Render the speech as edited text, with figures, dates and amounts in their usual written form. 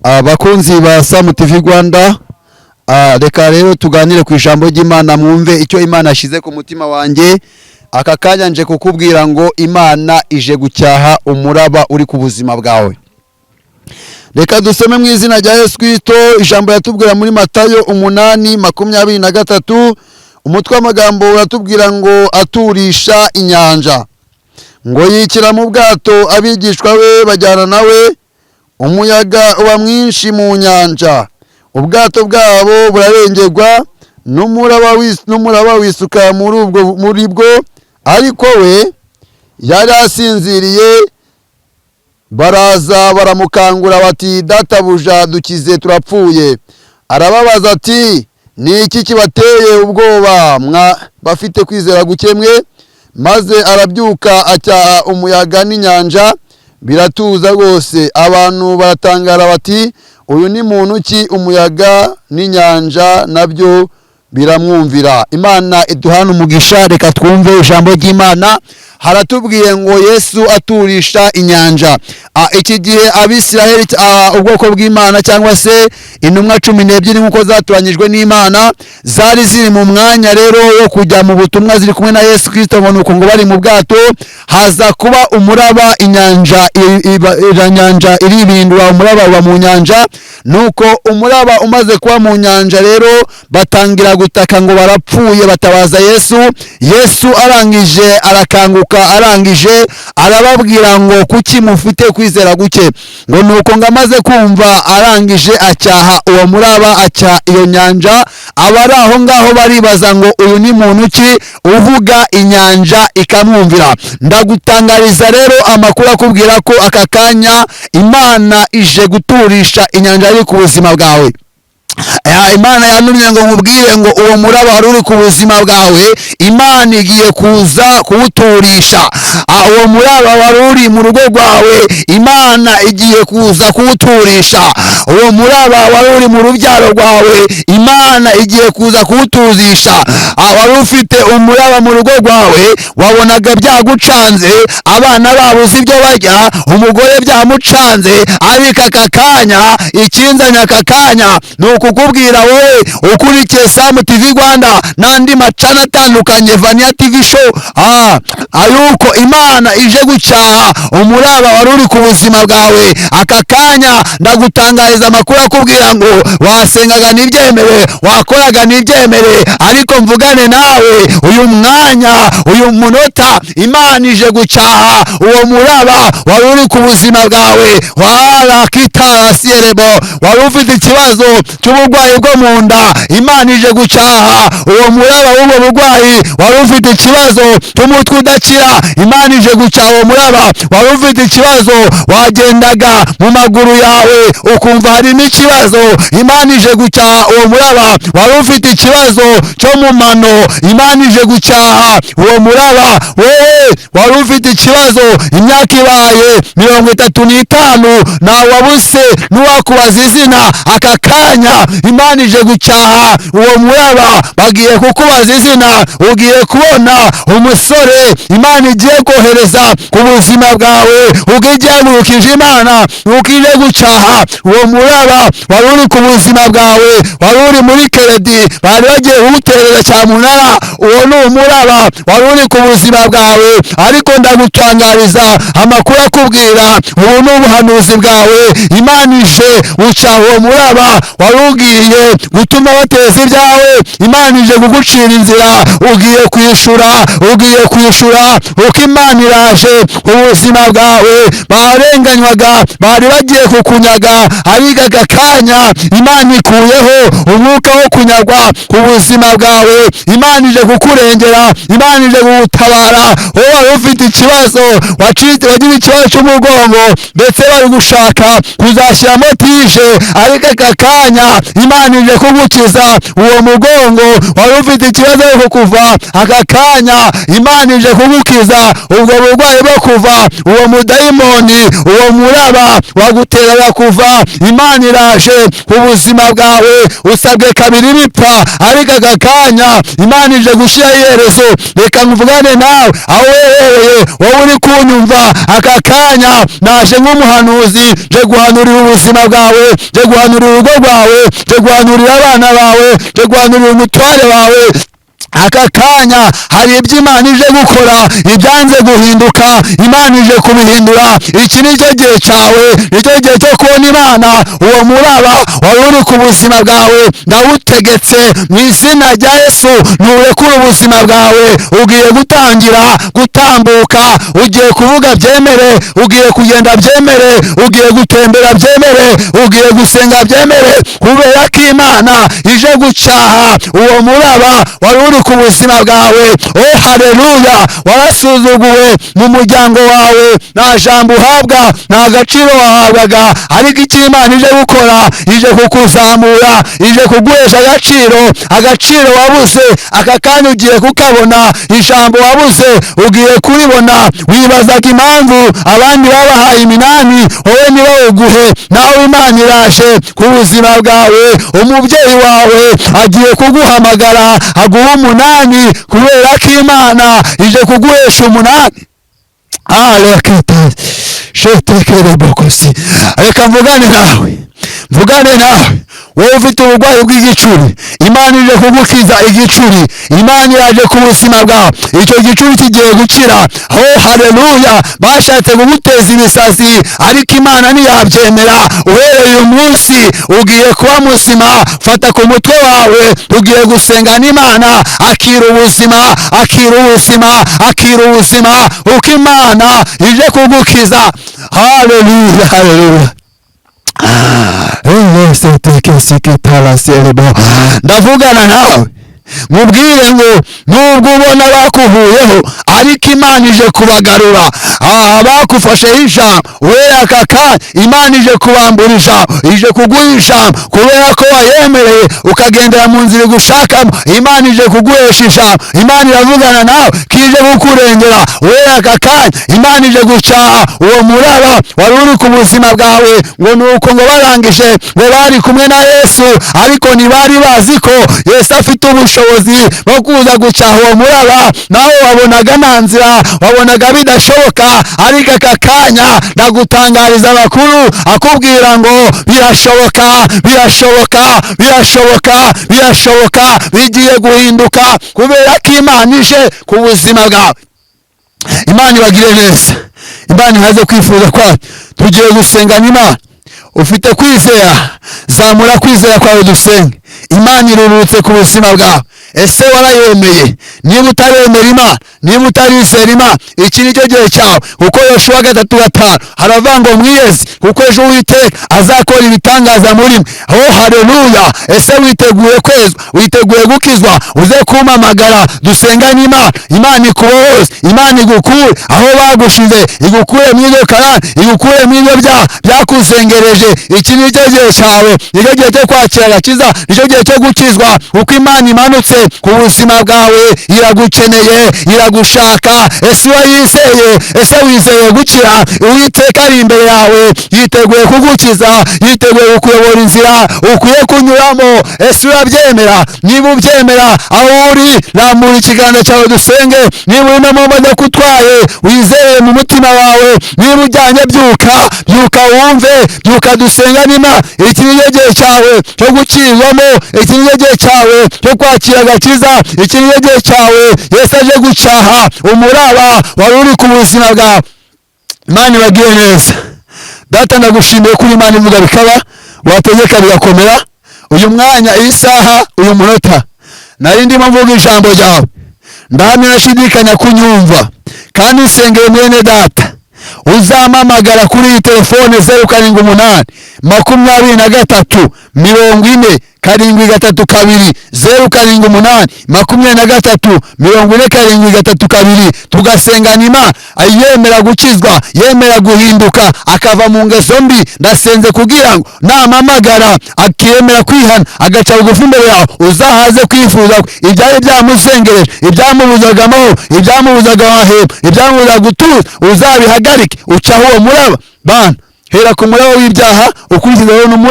Abakunzi ba Sam TV Rwanda, reka rero tuganire ku ijambo ry'Imana, mwumve icyo Imana ashize ku mutima wanjye. Aka kanya nje kukubwira ngo Imana ije gucyaha umuraba uri ku buzima bwawe. Reka dusome mu izina rya Yesu Kristo. Ijambo yatubwira muri Matayo 8:23, umutwe w'amagambo uratubwira ngo aturisha inyanja, ngo yikira mu bwato abigishwa be bajyana nawe, umuyaga uba mwinshi mu nyanja, ubwato bwabo burarengerwa n'umuraba wisuka muri bwo, ariko we yari asinziriye. Baraza baramukangura bati, databuja dukize turapfuye. Arababaza ati, ni iki kibateye ubwoba bafite kwizera gukemwe? Maze arabyuka acyaha umuyaga n'inyanja, biratuza rwose. Abantu baratangara bati, uyu ni muntu ki umuyaga n'inyanja nabyo biramwumvira? Imana iduhana umugisha. Reka twumve ijambo ry'Imana. Haratubwiye ngo Yesu aturisha inyanja. Iki gihe Abisiraheli, ubwoko bw'Imana cyangwa se intumwa 12 nkuko zatoranyijwe n'Imana, zari ziri mu mwanya rero wo kujya mu butumwa ziri kumwe na Yesu Kristo, ngo nuko ngo bari mu bwato haza kuba umuraba, inyanja iribindwa, umuraba uba mu nyanja. Nuko umuraba umaze kuba mu nyanja rero batangira gutaka ngo barapfuye, batabaza Yesu. Yesu arangije arakanguka, arangije arababwira ngo kuki mufite kwizera guke? Ngo nuko ngo amaze kumva, arangije acyaha uwo muraba, acyaha iyo nyanja. Abari aho ngaho baribaza ngo uyu ni muntu ki uvuga inyanja ikamwumvira? Ndagutangariza rero amakuru akubwira ko aka kanya Imana ije guturisha inyanja iri ku buzima bwawe. Imana yantumye ngo nkubwire ngo uwo muraba wari uri ku buzima bwawe, Imana igiye kuza kuwuturisha. Uwo muraba wari uri mu rugo rwawe, Imana igiye kuza kuwuturisha. Uwo muraba wari uri mu rubyaro rwawe, Imana igiye kuza kuwutuzisha. Wari ufite umuraba mu rugo rwawe, wabonaga byagucanze, abana babuze ibyo barya, umugore byamucanze, ariko aka kanya, ikinzanye aka kanya ni ukukubwira wowe ukurikiye Sam TV Rwanda n'andi macana atandukanye, Vania TV show, ayuko Imana ije gucyaha umuraba wari uri ku buzima bwawe. Aka kanya ndagutangariza amakuru akubwira ngo wasengaga n'ibyemere, wakoraga n'ibyemere, ariko mvugane nawe uyu mwanya, uyu munota, Imana ije gucyaha uwo muraba wari uri ku buzima bwawe. Wari ufite ikibazo cy'uburwayi bwo mu nda, Imana ije gucyaha uwo muraba w'ubwo burwayi. Wari ufite ikibazo cy'umutwe udakira, Imana ije gucyaha uwo muraba. Wari ufite ikibazo, wagendaga mu maguru yawe ukumva harimo ikibazo, Imana ije gucyaha uwo muraba. Wari ufite ikibazo cyo mu mano, Imana ije gucyaha uwo muraba. Wowe wari ufite ikibazo, imyaka ibaye 35 nawe wabuse n'uwakubaza izina, aka kanya Imana ije gucyaha uwo muraba. Bagiye kukubaza izina, ugiye kubona umusore Imana igiye kohereza ku buzima bwawe, ugihagurukije Imana, ukije gucyaha uwo muraba wari uri ku buzima bwawe. Wari uri muri keredi, bari bagiye kuwuterera cyamunara, uwo ni umuraba wari uri ku buzima bwawe. Ariko ndagutangariza amakuru akubwira, ubu ni ubuhanuzi bwawe. Imana ije gucyaha uwo muraba wari ugiye gutuma bateza ibyawe. Imana ije kugucira inzira, ugiye kwishyura uko Imana iraje ubuzima bwawe. Barenganywaga, bari bagiye kukunyaga, ariko aka kanya Imana ikuyeho umwuka wo kunyagwa ku buzima bwawe. Imana ije kukurengera, Imana ije kugutabara. Wowe wari ufite ikibazo, wagize ikibazo cy'umugongo, ndetse bari gushaka kuzashyiramo tije, ariko aka kanya Imana ije kugukiza uwo mugongo wari ufite ikibazo cyo kuva aka kanya. Imana ije kugukiza ubwo burwayi bwo kuva, uwo mudayimoni, uwo muraba waguteraga kuva. Imana iraje ubuzima bwawe usabwe kabiri bipfa, ariko aka kanya Imana ije gushyiraho iherezo. Reka mvugane nawe aho wehereye, wowe uri kunyumva aka kanya, naje nk'umuhanuzi, nje guhanurira ubuzima bwawe, nje guhanurira urugo rwawe, nje guhanurira abana bawe, nje guhanurira umutware wawe. Aka kanya hari ibyo Imana ije gukora, ibyanze guhinduka Imana ije kubihindura. Iki ni cyo gihe cyawe, nicyo gihe cyo kubona Imana. Uwo muraba wari uri ku buzima bwawe ndawutegetse mu izina rya Yesu, nturekure ubuzima bwawe. Ugiye gutangira gutambuka, ugiye kuvuga byemere, ugiye kugenda byemere, ugiye gutembera byemere, ugiye gusenga byemere, kubera ko Imana ije gucaha uwo muraba wari uri ku buzima bwawe. Oh haleluya! Warasuzuguwe mu muryango wawe, nta jambo uhabwa, nta gaciro wahabwaga, ariko icyo Imana ije gukora, ije kukuzamura, ije kuguhesha agaciro wabuze. Aka kanya ugiye kukabona, ijambo wabuze ugiye kuribona. Wibazaga impamvu abandi babahaye iminani, wowe ntibawuguhe. Nawe Imana iraje ku buzima bwawe. Umubyeyi wawe agiye kuguhamagara aguha umunani, kubera ko Imana ije kuguhesha umunani. Reka mvugane nawe wowe ufite uburwayi bw'igicuri. Imana ije kugukiza igicuri. Imana iraje ku buzima bwawe, icyo gicuri kigiye gukira. Oh haleluya! Bashatse kuguteza ibisazi, ariko Imana ntiyabyemera. Uhereye uyu munsi ugiye kuba muzima. Fata ku mutwe wawe, tugiye gusenga n'Imana. Akira ubuzima uko Imana ije kugukiza. Haleluya! Ndavugana nawe mubwire ngo nubwo ubona bakuvuyeho, ariko Imana ije kubagarura. Bakufasheho ijambo, we aka kanya Imana ije kubambura ijambo, ije kuguha ijambo, kubera ko wayemereye ukagendera mu nzira igushakamo. Imana ije kuguhesha ijambo. Imana iravugana nawe kije kukurengera. We aka kanya Imana ije gucaha uwo muraba wari uri ku buzima bwawe. Ngo nuko ngo barangije, ngo bari kumwe na Yesu, ariko ntibari bazi ko Yesu afite ubushobozi bwo kuza gucaha uwo muraba. Nawe wabonaga nta nzira, wabonaga bidashoboka, ariko aka kanya ndagutangariza amakuru akubwira ngo birashoboka, bigiye guhinduka, kubera ko Imana ije ku buzima bwawe. Imana ibagire neza. Imana ihaze kwifuza kwawe. Tugiye gusenga n'Imana. Ufite kwizera, zamura kwizera kwawe dusenge. Imana irurutse ku buzima bwawe. Ese warayemeye? Niba utaremera Imana, niba utarizera Imana, iki ni cyo gihe cyawe. Kuko Yoshuwa 3:5 haravuga ngo mwiyeze, kuko ejo Uwiteka azakora ibitangaza muri mwe. Oh haleluya! Ese witeguye kwezwa? Witeguye gukizwa? Uze kumpamagara dusenga n'Imana. Imana ikubohoze, Imana igukure aho bagushize, igukure mu iryo karande, igukure mu iryo byaha byakuzengereje. Iki ni cyo gihe cyawe, ni cyo gihe cyo kwakira agakiza, ni cyo gihe cyo gukizwa. Uko Imana imanutse ku buzima bwawe, iragukeneye, iragushaka. Ese urayizeye? Ese wizeye gukira? Uwiteka ari imbere yawe, yiteguye kugukiza, yiteguye kukuyobora inzira ukwiye kunyuramo. Ese urabyemera? Niba ubyemera, aho uri rambura ikiganza cyawe dusenge. Niba uri no mu modoka utwaye, wizeye mu mutima wawe. Niba ujyanye, byuka wumve, byuka dusenga n'Imana. Iki ni gihe cyawe cyo gukirizwamo, iki ni gihe cyawe cyo kwakira agakiza, iki ni gihe cyawe Yesu aje gucaha umuraba wari uri ku buzima bwawe. Imana ibagire neza. Data ndagushimiye kuri Imana ivuga bikaba, wategeka bigakomera. Uyu mwanya, iyi saha, uyu munota nari ndimo mvuga ijambo ryawe, ndamye nashidikanya kunyumva, kandi nsengeye mwene data uzampamagara kuri iyi telefone 078 23 40 732 078 23 47 tugasengana Imana ayemera gukizwa, yemera guhinduka akava mu ngeso mbi. Ndasenze kugira ngo namamagara akiyemera kwihana agaca bugufi imbere yawe, uzahaze kwifuza ibyari byamusengereje, ibyamubuzaga amahoro, ibyamubuzaga amahema, ibyamubuzaga gutuza, uzabihagarike ucaho uwo muraba. Bana, hera ku muraba w'ibyaha ukurikizaho n'umuraba